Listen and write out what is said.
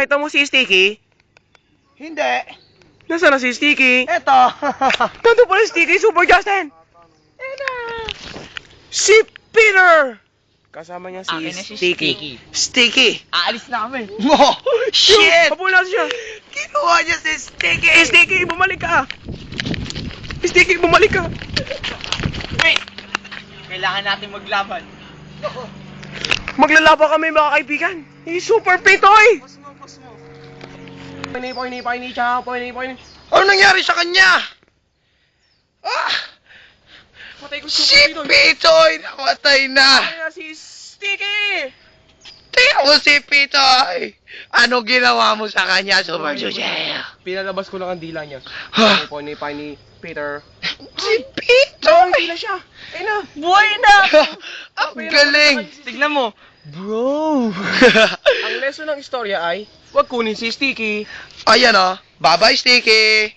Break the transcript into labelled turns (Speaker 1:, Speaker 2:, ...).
Speaker 1: Nakita mo si Sticky?
Speaker 2: Hindi.
Speaker 1: Nasaan na si Sticky?
Speaker 2: Eto.
Speaker 1: Nandun pala si Sticky, Super Justin! Si Peter! Kasama niya si
Speaker 3: Akin na si
Speaker 1: Sticky. Sticky!
Speaker 3: Aalis na kami.
Speaker 2: Oh, shit!
Speaker 1: Habol natin siya!
Speaker 2: Kinuha niya si Sticky!
Speaker 1: Sticky, bumalik ka! Sticky, bumalik ka!
Speaker 3: Wait! Kailangan natin maglaban.
Speaker 1: Maglalaban kami mga kaibigan! Super Pitoy!
Speaker 2: Pas mo.
Speaker 1: Ano nangyari sa kanya?
Speaker 2: Ah!
Speaker 1: Patay ko
Speaker 2: Si Pitoy namatay na!
Speaker 1: Patay na si Sticky!
Speaker 2: Tingnan mo si Pitoy! Ano ginawa mo sa kanya, Super Jujel?
Speaker 1: Pinalabas ko lang ang dila niya.
Speaker 2: Ha?
Speaker 1: Ni Peter.
Speaker 2: Si
Speaker 1: Ang
Speaker 2: Pitoy!
Speaker 1: dila siya! Ayun na!
Speaker 3: Buhay na!
Speaker 2: Ang galing!
Speaker 3: Tignan mo.
Speaker 1: Bro! Ang lesson ng istorya ay, huwag kunin si Sticky.
Speaker 2: Ayan o. Bye-bye, Sticky!